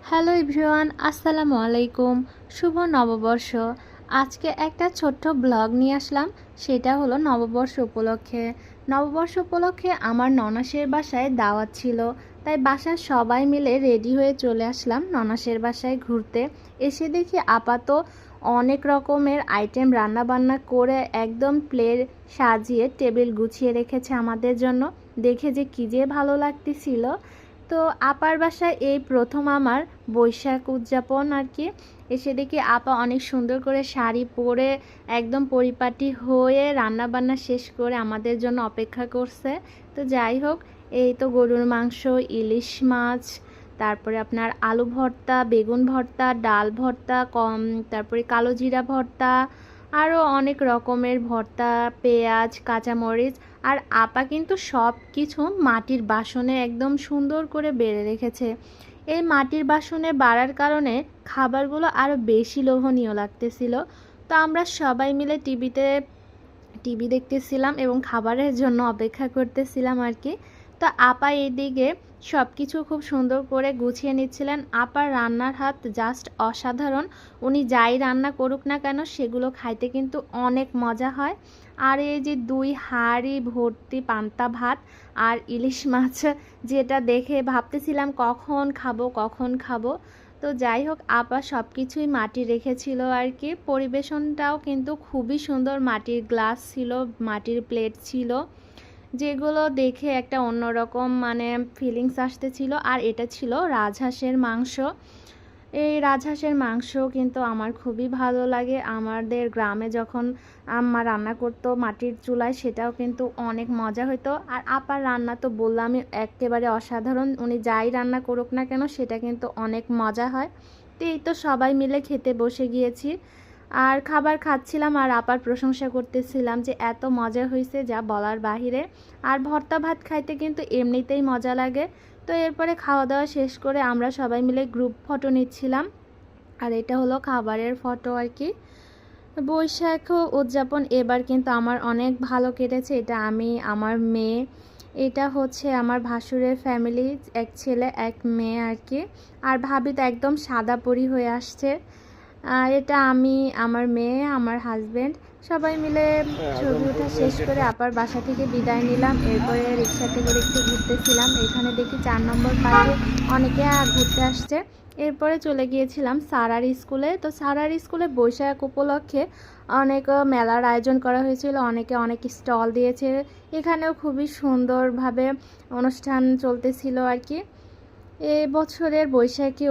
Hello everyone, আসসালামু আলাইকুম। শুভ নববর্ষ। আজকে একটা ছোট্ট ব্লগ নিয়ে আসলাম, সেটা হলো নববর্ষ উপলক্ষে। নববর্ষ উপলক্ষে আমার ননাসের বাসায় দাওয়াত ছিল, তাই বাসার সবাই মিলে রেডি হয়ে চলে আসলাম ননাসের বাসায় ঘুরতে। এসে দেখি আপাতত অনেক রকমের আইটেম রান্না বান্না করে একদম প্লেট সাজিয়ে টেবিল গুছিয়ে রেখেছে আমাদের জন্য। দেখে যে কী যে ভালো লাগতেছিল। তো আপার বাসায় এই প্রথম আমার বৈশাখ উদযাপন আর কি। এসে দেখি আপা অনেক সুন্দর করে শাড়ি পরে একদম পরিপাটি হয়ে রান্না বান্না শেষ করে আমাদের জন্য অপেক্ষা করছে। তো যাই হোক, এই তো গরুর মাংস, ইলিশ মাছ, তারপরে আপনার আলু ভর্তা, বেগুন ভর্তা, ডাল ভর্তা, তারপরে কালো জিরা ভর্তা, আরও অনেক রকমের ভর্তা, পেঁয়াজ, কাঁচামরিচ। আর আপা কিন্তু সব কিছু মাটির বাসনে একদম সুন্দর করে বেড়ে রেখেছে। এই মাটির বাসনে বাড়ার কারণে খাবারগুলো আরও বেশি লোভনীয় লাগতেছিল। তো আমরা সবাই মিলে টিভি দেখতেছিলাম এবং খাবারের জন্য অপেক্ষা করতেছিলাম আর কি। তো আপা এদিকে সব কিছু খুব সুন্দর করে গুছিয়ে নিচ্ছিলেন। আপার রান্নার হাত জাস্ট অসাধারণ। উনি যাই রান্না করুক না কেন সেগুলো খাইতে কিন্তু অনেক মজা হয়। আর এই যে 2 হাঁড়ি ভর্তি পান্তা ভাত আর ইলিশ মাছ, যেটা দেখে ভাবতেছিলাম কখন খাবো। তো যাই হোক, আপা সব কিছুই মাটি রেখেছিল আর কি। পরিবেশনটাও কিন্তু খুবই সুন্দর। মাটির গ্লাস ছিল, মাটির প্লেট ছিল, যেগুলো দেখে একটা অন্যরকম ফিলিংস আসতেছিল। আর এটা ছিল রাজহাঁসের মাংস। এই রাজহাঁসের মাংস কিন্তু আমার খুবই ভালো লাগে। আমাদের গ্রামে যখন আম্মা রান্না করতো মাটির চুলায়, সেটাও কিন্তু অনেক মজা হতো। আর আপার রান্না তো বললামই একেবারে অসাধারণ। উনি যাই রান্না করুক না কেন সেটা কিন্তু অনেক মজা হয়। তো এই তো সবাই মিলে খেতে বসে গিয়েছি আর খাবার খাচ্ছিলাম আর আপার প্রশংসা করতেছিলাম যে এত মজা হয়েছে যা বলার বাহিরে। আর ভর্তা ভাত খাইতে কিন্তু এমনিতেই মজা লাগে। তো এরপরে খাওয়া দাওয়া শেষ করে আমরা সবাই মিলে গ্রুপ ফটো নিচ্ছিলাম। আর এটা হলো খাবারের ফটো আর কি। বৈশাখ উদযাপন এবার কিন্তু আমার অনেক ভালো কেটেছে। এটা আমি, আমার মেয়ে, এটা হচ্ছে আমার ভাসুরের ফ্যামিলি, এক ছেলে এক মেয়ে আর কি। আর ভাবি তো একদম সাদা পরি হয়ে আসছে। আর এটা আমি, আমার মেয়ে, আমার হাজব্যান্ড সবাই মিলে ছবি ওঠা শেষ করে আপার বাসা থেকে বিদায় নিলাম। এরপরে রিক্সাতে করে একটু ঘুরতেছিলাম। এখানে দেখি 4 নম্বর পার্কে অনেকে ঘুরতে আসছে। এরপরে চলে গিয়েছিলাম সারার স্কুলে। তো সারার স্কুলে বৈশাখ উপলক্ষে অনেক মেলার আয়োজন করা হয়েছিল। অনেকে অনেক স্টল দিয়েছে। এখানেও খুবই সুন্দরভাবে অনুষ্ঠান চলতেছিল আর কি। এ বছরের বৈশাখী